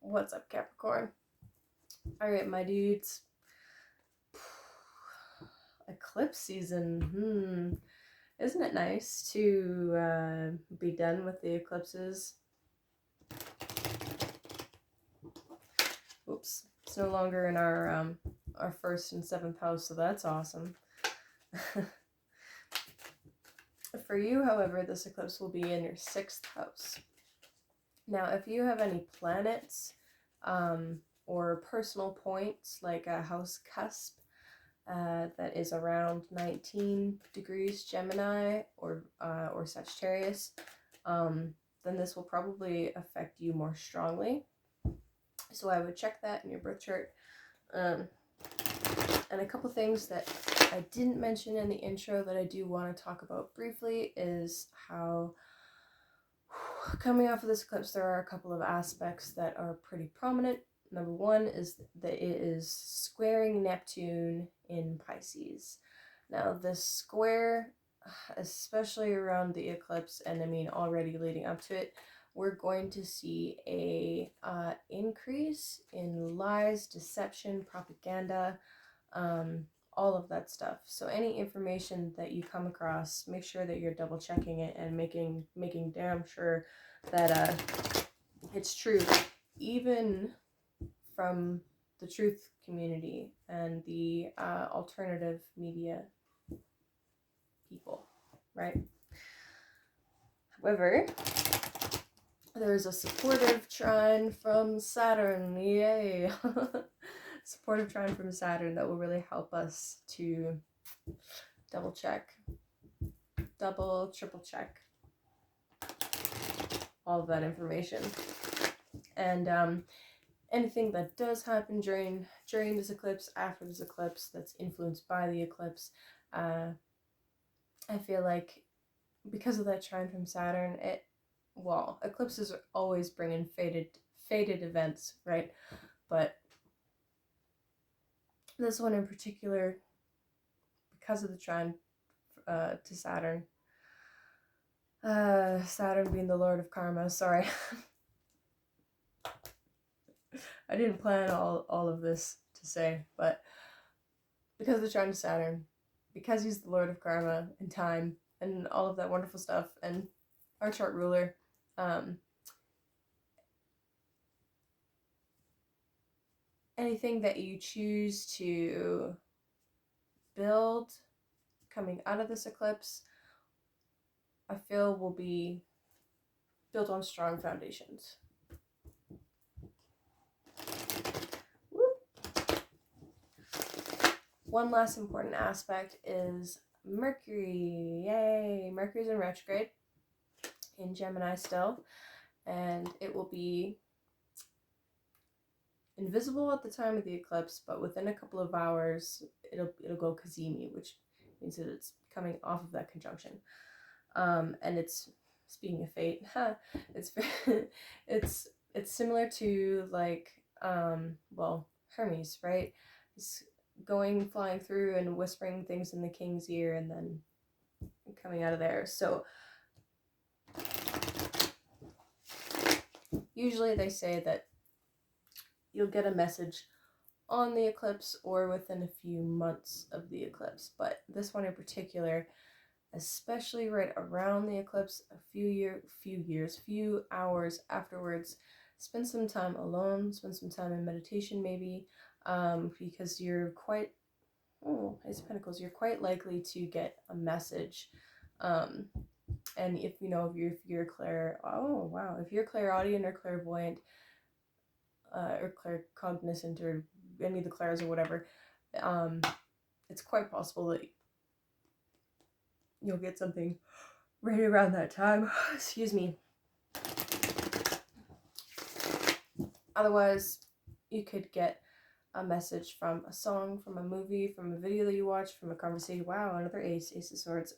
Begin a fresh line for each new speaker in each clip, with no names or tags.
What's up, Capricorn? Alright, my dudes. Eclipse season. Isn't it nice to be done with the eclipses? Oops. It's no longer in our first and seventh house, so that's awesome. For you, however, this eclipse will be in your sixth house. Now, if you have any planets or personal points, like a house cusp that is around 19 degrees Gemini or Sagittarius, then this will probably affect you more strongly. So I would check that in your birth chart. And a couple things that I didn't mention in the intro that I do want to talk about briefly is how coming off of this eclipse, there are a couple of aspects that are pretty prominent. Number one is that it is squaring Neptune in Pisces. Now, this square, especially around the eclipse, and I mean already leading up to it, we're going to see a increase in lies, deception, propaganda, all of that stuff. So any information that you come across, make sure that you're double checking it and making damn sure that it's true, even from the truth community and the alternative media people, right? However, there's a supportive trine from Saturn, yay! Supportive trine from Saturn that will really help us to double check, triple check all of that information. And anything that does happen during this eclipse, after this eclipse, that's influenced by the eclipse, I feel like because of that trine from Saturn, eclipses are always bringing faded events, right? But this one in particular, because of the trine to Saturn, Saturn being the Lord of Karma, sorry. I didn't plan all of this to say, but because of the trine to Saturn, because he's the Lord of Karma and time and all of that wonderful stuff, and our chart ruler, anything that you choose to build coming out of this eclipse, I feel will be built on strong foundations. One last important aspect is Mercury. Yay! Mercury's in retrograde in Gemini still, and it will be invisible at the time of the eclipse, but within a couple of hours it'll go Kazemi, which means that it's coming off of that conjunction. And it's, speaking of fate, it's similar to like Hermes, right? He's flying through and whispering things in the king's ear and then coming out of there. So usually they say that you'll get a message on the eclipse or within a few months of the eclipse, but this one in particular, especially right around the eclipse, a few hours afterwards, spend some time alone, spend some time in meditation maybe, because you're quite, Ace of Pentacles, you're quite likely to get a message, and if you're if you're clairaudient or clairvoyant, or claircognizant, or any of the clairs or whatever, it's quite possible that you'll get something right around that time. Excuse me. Otherwise, you could get a message from a song, from a movie, from a video that you watched, from a conversation. Wow, another Ace of Swords.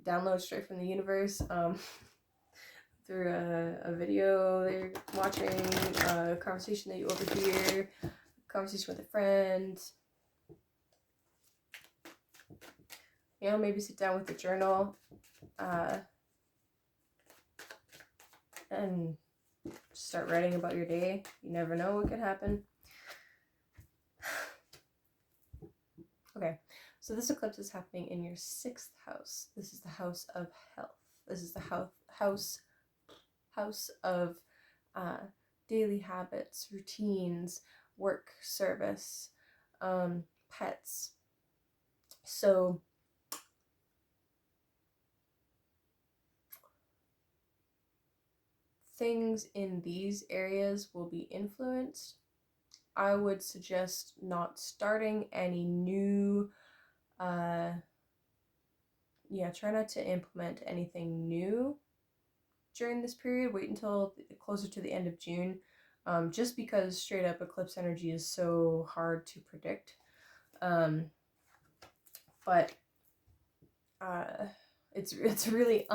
Download straight from the universe. Through a video that you're watching, a conversation that you overhear, a conversation with a friend. Maybe sit down with a journal and Start writing about your day. You never know what could happen. Okay, so this eclipse is happening in your 6th house. This is the house of health. This is the house of daily habits, routines, work, service, pets. So things in these areas will be influenced. I would suggest not starting any new, try not to implement anything new during this period. Wait until closer to the end of June, just because straight up eclipse energy is so hard to predict. But it's really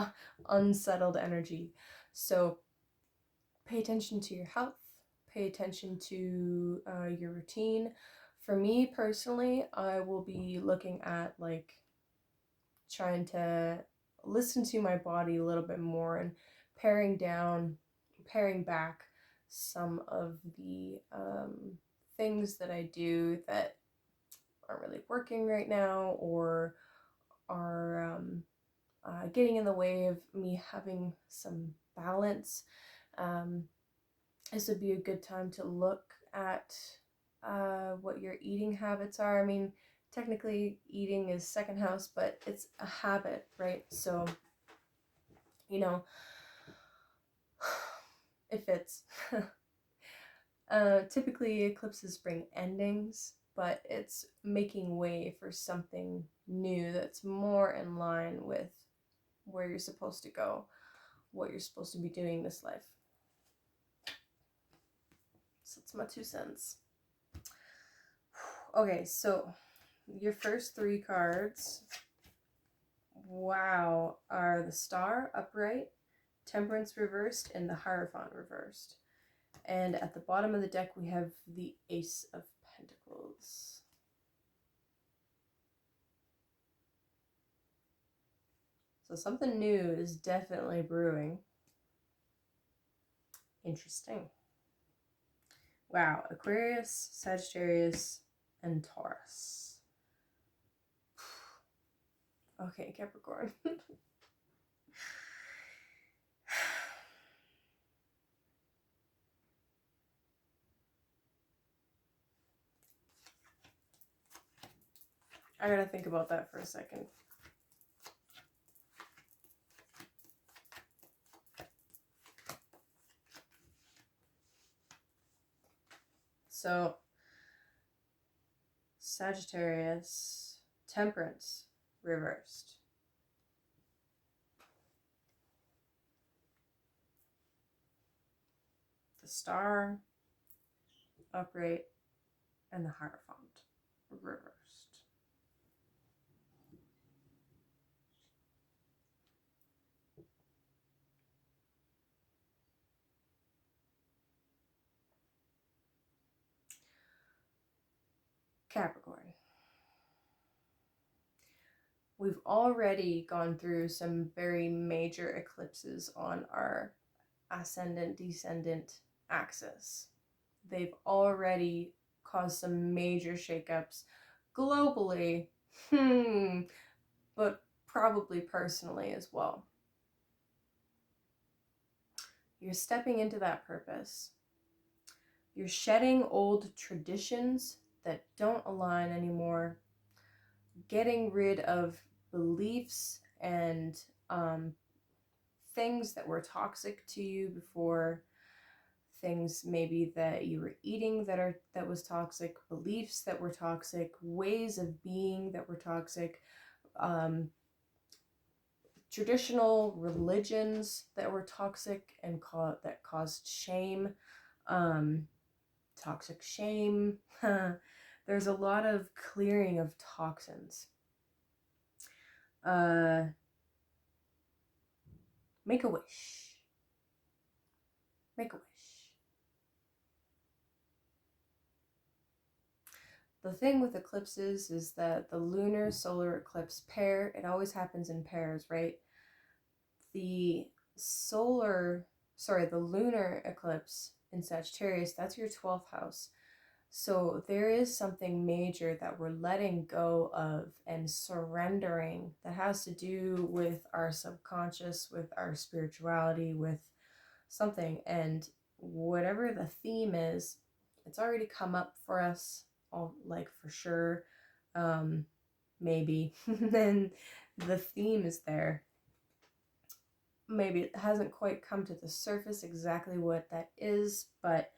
unsettled energy. So pay attention to your health, pay attention to your routine. For me personally, I will be looking at like trying to listen to my body a little bit more and paring back some of the things that I do that aren't really working right now, or are getting in the way of me having some balance. This would be a good time to look at what your eating habits are. I mean, technically eating is 2nd house, but it's a habit, right? So, it fits. Typically eclipses bring endings, but it's making way for something new that's more in line with where you're supposed to go, what you're supposed to be doing this life. So that's my 2 cents. Okay, so your first 3 cards, wow, are the Star upright, Temperance reversed, and the Hierophant reversed. And at the bottom of the deck, we have the Ace of Pentacles. So something new is definitely brewing. Interesting. Wow, Aquarius, Sagittarius, and Taurus. Okay, Capricorn. I gotta think about that for a second. So, Sagittarius, Temperance reversed. The Star upright, and the Hierophant reversed. Capricorn. We've already gone through some very major eclipses on our ascendant-descendant axis. They've already caused some major shakeups globally, but probably personally as well. You're stepping into that purpose. You're shedding old traditions that don't align anymore, getting rid of beliefs and things that were toxic to you before, things maybe that you were eating that was toxic, beliefs that were toxic, ways of being that were toxic, traditional religions that were toxic and that caused shame, toxic shame. There's a lot of clearing of toxins. Make a wish. Make a wish. The thing with eclipses is that the lunar solar eclipse pair, it always happens in pairs, right? The solar the lunar eclipse in Sagittarius, that's your 12th house. So there is something major that we're letting go of and surrendering that has to do with our subconscious, with our spirituality, with something. And whatever the theme is, it's already come up for us, all like for sure. Maybe. Then the theme is there. Maybe it hasn't quite come to the surface exactly what that is, but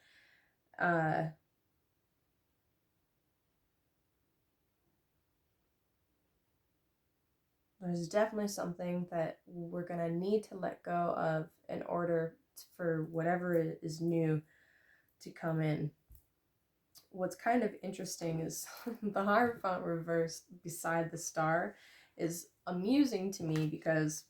there's definitely something that we're going to need to let go of in order for whatever is new to come in. What's kind of interesting is the Hierophant reversed beside the star is amusing to me because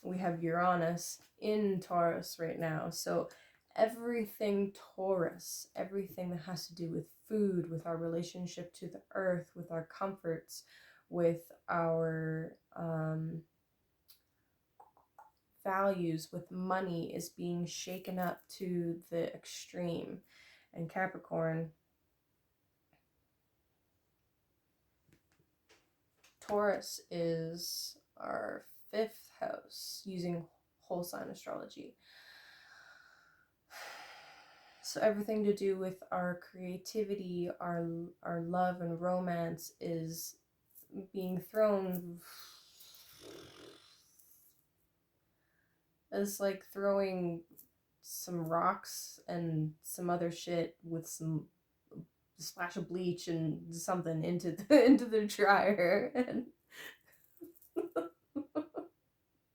we have Uranus in Taurus right now. So everything Taurus, everything that has to do with food, with our relationship to the earth, with our comforts, with our values, with money, is being shaken up to the extreme. And Capricorn, Taurus is our 5th house using whole sign astrology. So everything to do with our creativity, our love and romance is being thrown. It's like throwing some rocks and some other shit with some splash of bleach and something into the dryer, and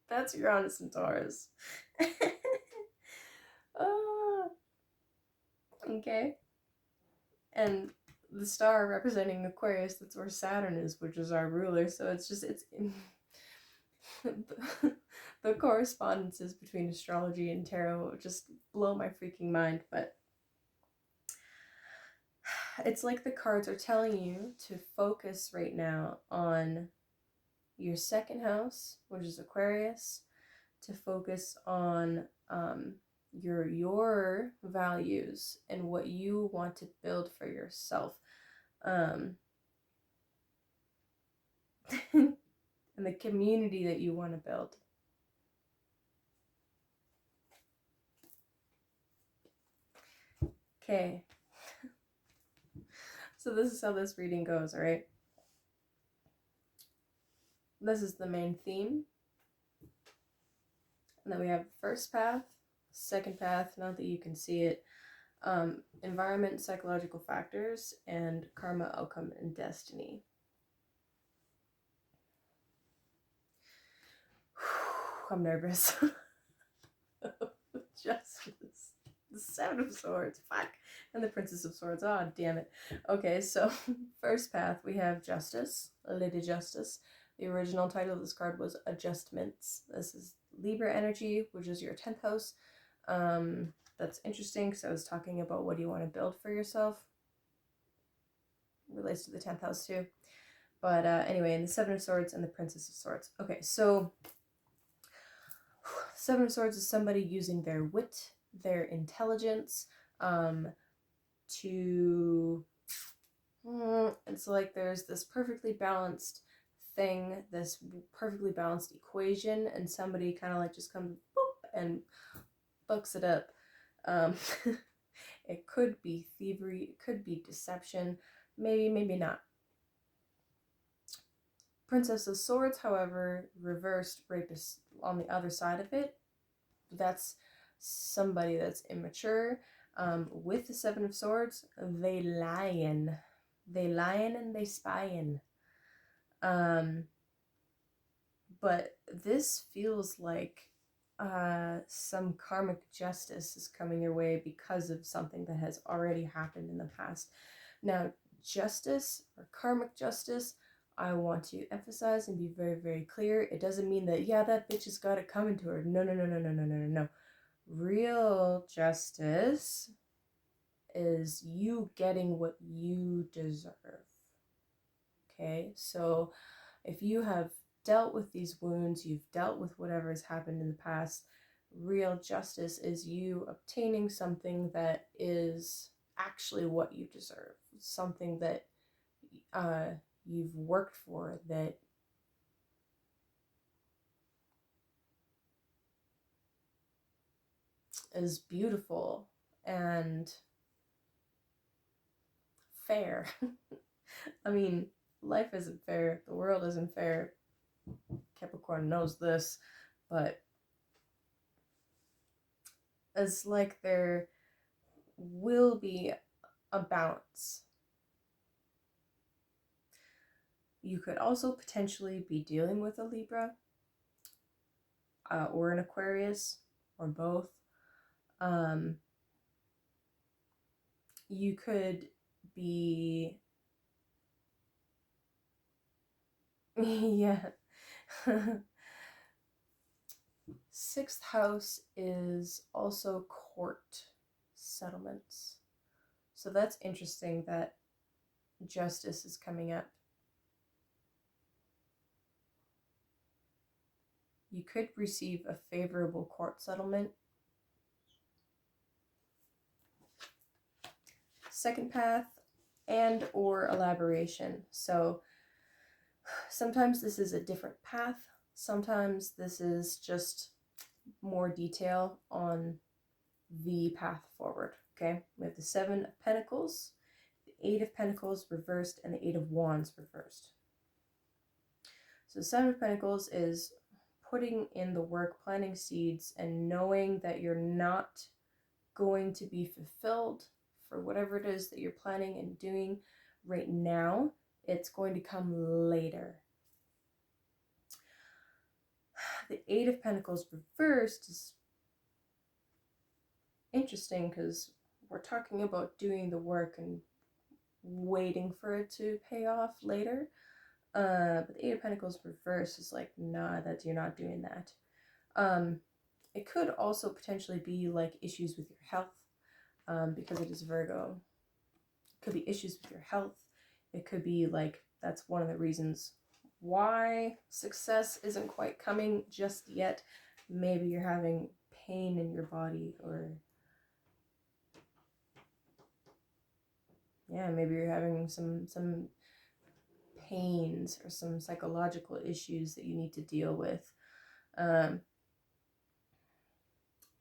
that's Uranus and Taurus. Okay. And the star representing Aquarius, that's where Saturn is, which is our ruler. So it's the correspondences between astrology and tarot just blow my freaking mind. But it's like the cards are telling you to focus right now on your 2nd house, which is Aquarius, to focus on your values and what you want to build for yourself, and the community that you want to build. Okay. So this is how this reading goes, all right? This is the main theme. And then we have first path, second path, not that you can see it, environment, psychological factors, and karma, outcome, and destiny. I'm nervous. Justice. The 7 of Swords. Fuck. And the Princess of Swords. Oh, damn it. Okay, so first path, we have Justice. Lady Justice. The original title of this card was Adjustments. This is Libra energy, which is your 10th house. That's interesting because I was talking about what do you want to build for yourself. Relates to the 10th house too. But anyway, and the 7 of Swords and the Princess of Swords. Okay, so 7 of Swords is somebody using their wit, their intelligence, to... it's like there's this perfectly balanced thing, this perfectly balanced equation, and somebody kind of like just comes boop and fucks it up. It could be thievery, it could be deception, maybe not. Princess of Swords, however, reversed rapist on the other side of it. That's somebody that's immature. With the 7 of Swords, they lying. They lying and they spying. But this feels like some karmic justice is coming your way because of something that has already happened in the past. Now, justice or karmic justice, I want to emphasize and be very, very clear. It doesn't mean that, yeah, that bitch has got it coming to her. No. Real justice is you getting what you deserve. Okay, so if you have dealt with these wounds, you've dealt with whatever has happened in the past, real justice is you obtaining something that is actually what you deserve, something that you've worked for, that is beautiful and fair. I mean, life isn't fair, the world isn't fair. Capricorn knows this, but it's like there will be a balance. You could also potentially be dealing with a Libra or an Aquarius or both. You could be, yeah. Sixth house is also court settlements. So that's interesting that justice is coming up. You could receive a favorable court settlement. Second path, and or elaboration. So sometimes this is a different path. Sometimes this is just more detail on the path forward. Okay, we have the Seven of Pentacles, the Eight of Pentacles reversed, and the Eight of Wands reversed. So Seven of Pentacles is putting in the work, planting seeds, and knowing that you're not going to be fulfilled for whatever it is that you're planning and doing right now. It's going to come later. The Eight of Pentacles reversed is interesting because we're talking about doing the work and waiting for it to pay off later. But the Eight of Pentacles reversed is like, nah, that you're not doing that. It could also potentially be like issues with your health, because it is Virgo. It could be issues with your health. It could be like, that's one of the reasons why success isn't quite coming just yet. Maybe you're having pain in your body, or yeah, maybe you're having some pains or some psychological issues that you need to deal with.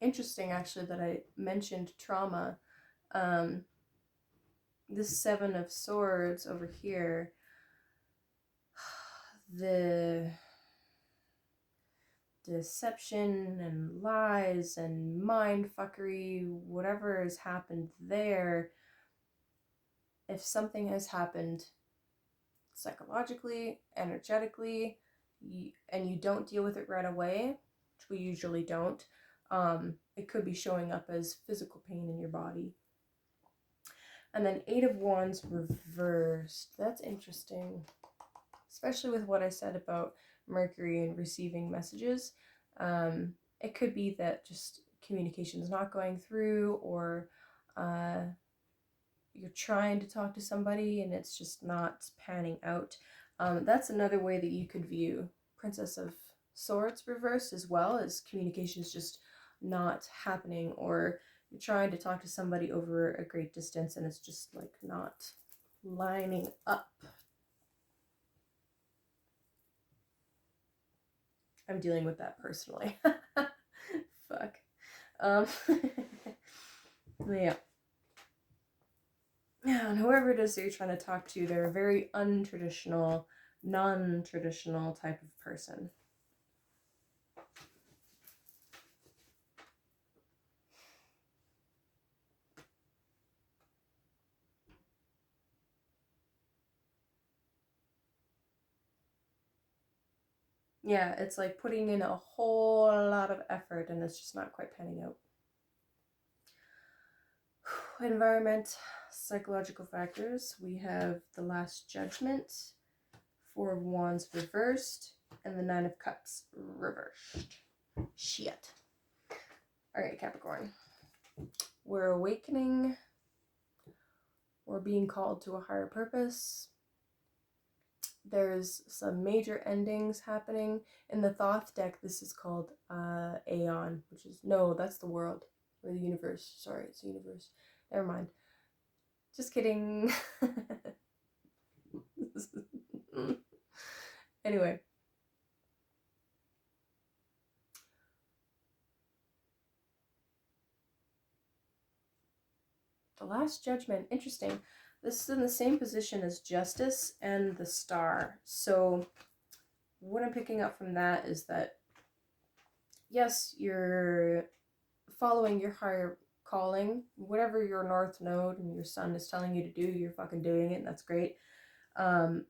Interesting actually that I mentioned trauma. This Seven of Swords over here, the deception and lies and mind fuckery, whatever has happened there, if something has happened psychologically, energetically, and you don't deal with it right away, which we usually don't, it could be showing up as physical pain in your body. And then Eight of Wands reversed. That's interesting, especially with what I said about Mercury and receiving messages. It could be that just communication is not going through, or you're trying to talk to somebody and it's just not panning out. That's another way that you could view Princess of Swords reversed as well, as communication is just not happening, or you're trying to talk to somebody over a great distance and it's just like not lining up. I'm dealing with that personally. Fuck. Yeah. And whoever it is that you're trying to talk to, they're a very untraditional, non-traditional type of person. Yeah, it's like putting in a whole lot of effort and it's just not quite panning out. Environment, psychological factors. We have the Last Judgment, Four of Wands reversed, and the Nine of Cups reversed. Shit. Alright, Capricorn. We're awakening. We're being called to a higher purpose. there's some major endings happening. In the Thoth deck, this is called Aeon, which is, no, that's the world, or the universe. Sorry, it's the universe. Never mind. Just kidding. Anyway. The Last Judgment, interesting. This is in the same position as Justice and the Star. So what I'm picking up from that is that, yes, you're following your higher calling, whatever your North Node and your Sun is telling you to do, you're fucking doing it, and that's great. But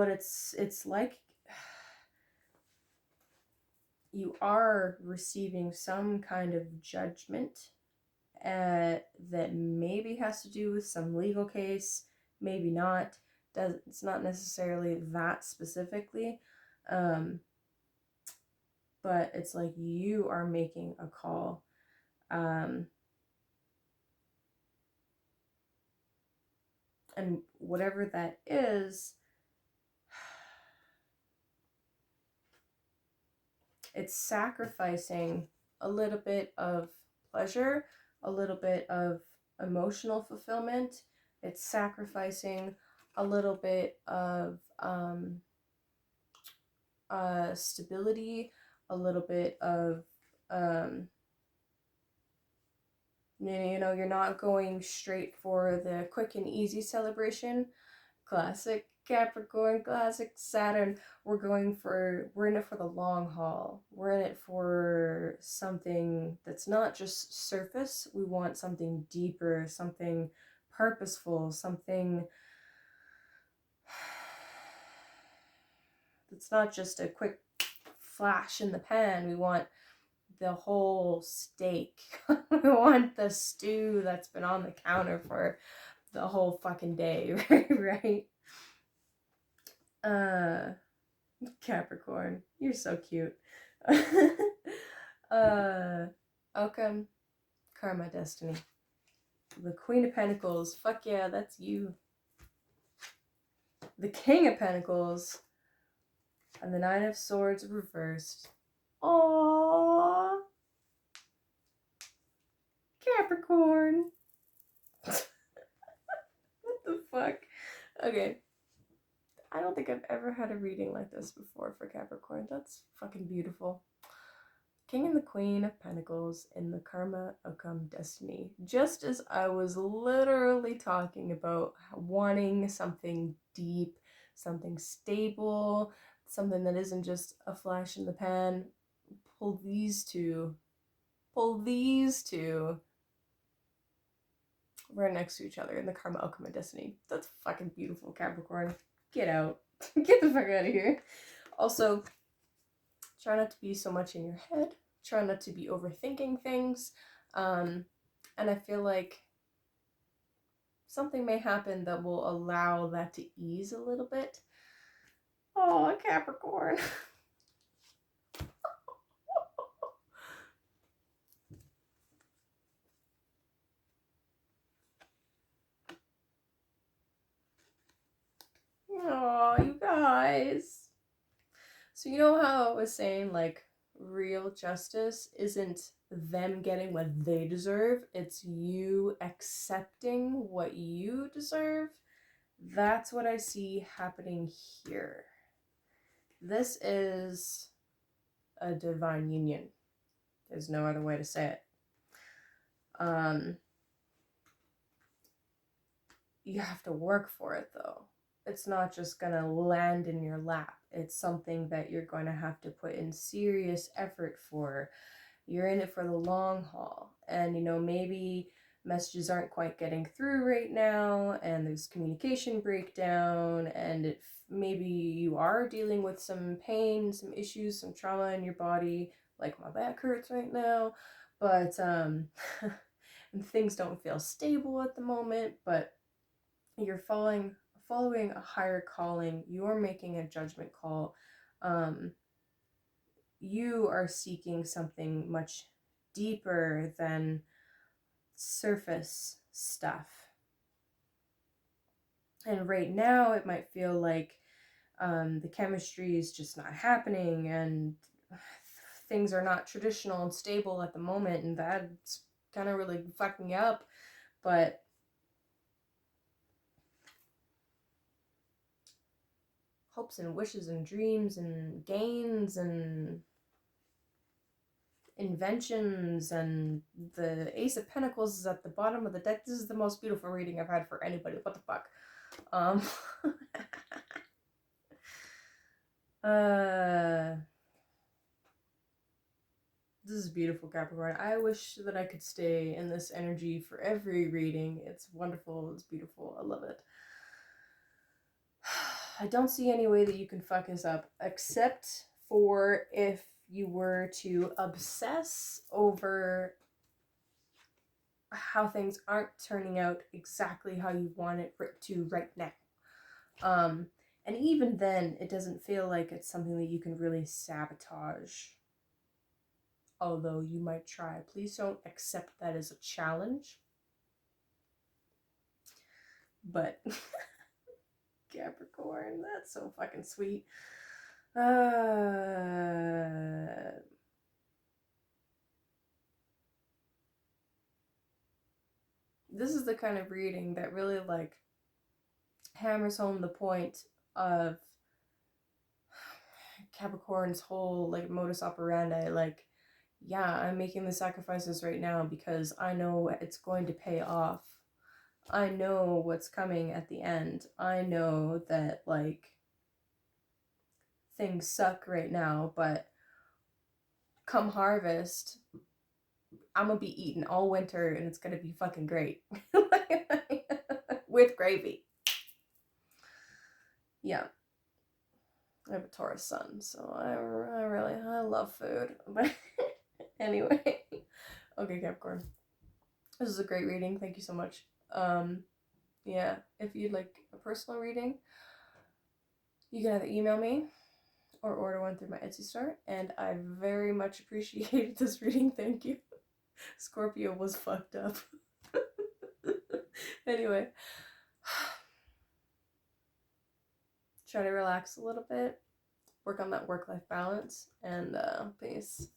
it's like you are receiving some kind of judgment that maybe has to do with some legal case, maybe not. It's not necessarily that specifically, but it's like you are making a call. And whatever that is, it's sacrificing a little bit of pleasure, a little bit of emotional fulfillment. It's sacrificing a little bit of stability, a little bit of you're not going straight for the quick and easy celebration. Classic Capricorn, classic Saturn. We're in it for the long haul. We're in it for something that's not just surface. We want something deeper, something purposeful, something that's not just a quick flash in the pan. We want the whole steak. We want the stew that's been on the counter for the whole fucking day, right? Capricorn, you're so cute. Outcome, Karma, Destiny. The Queen of Pentacles, fuck yeah, that's you. The King of Pentacles, and the Nine of Swords reversed. Aww. Capricorn. What the fuck? Okay. I don't think I've ever had a reading like this before for Capricorn. That's fucking beautiful. King and the Queen of Pentacles in the Karma, Outcome, Destiny. Just as I was literally talking about wanting something deep, something stable, something that isn't just a flash in the pan, pull these two right next to each other in the Karma, Outcome, and Destiny. That's fucking beautiful, Capricorn. Get out. Get the fuck out of here. Also, try not to be so much in your head. Try not to be overthinking things. And I feel like something may happen that will allow that to ease a little bit. Oh, Capricorn. Oh, you guys. So you know how I was saying, like, real justice isn't them getting what they deserve, it's you accepting what you deserve. That's what I see happening here. This is a divine union. There's no other way to say it. You have to work for it, though. It's not just gonna land in your lap. It's something that you're going to have to put in serious effort for. You're in it for the long haul. And, maybe messages aren't quite getting through right now, and there's communication breakdown, and maybe you are dealing with some pain, some issues, some trauma in your body, like my back hurts right now, but and things don't feel stable at the moment, but you're following a higher calling. You're making a judgment call. You are seeking something much deeper than surface stuff. And right now it might feel like the chemistry is just not happening, and things are not traditional and stable at the moment, and that's kind of really fucking you up. But hopes and wishes and dreams and gains and inventions, and the Ace of Pentacles is at the bottom of the deck. This is the most beautiful reading I've had for anybody. What the fuck? This is beautiful, Capricorn. I wish that I could stay in this energy for every reading. It's wonderful. It's beautiful. I love it. I don't see any way that you can fuck this up, except for if you were to obsess over how things aren't turning out exactly how you want it to right now. And even then, it doesn't feel like it's something that you can really sabotage. Although you might try. Please don't accept that as a challenge. But Capricorn, that's so fucking sweet. This is the kind of reading that really like hammers home the point of Capricorn's whole like modus operandi. Like, yeah, I'm making the sacrifices right now because I know it's going to pay off. I know what's coming at the end. I know that like things suck right now, but come harvest, I'm gonna be eating all winter and it's gonna be fucking great. With gravy. Yeah. I have a Taurus sun, so I love food. But anyway. Okay, Capricorn. This is a great reading. Thank you so much. Yeah, if you'd like a personal reading, you can either email me or order one through my Etsy store, and I very much appreciated this reading. Thank you. Scorpio was fucked up. Anyway, try to relax a little bit, work on that work-life balance, and peace.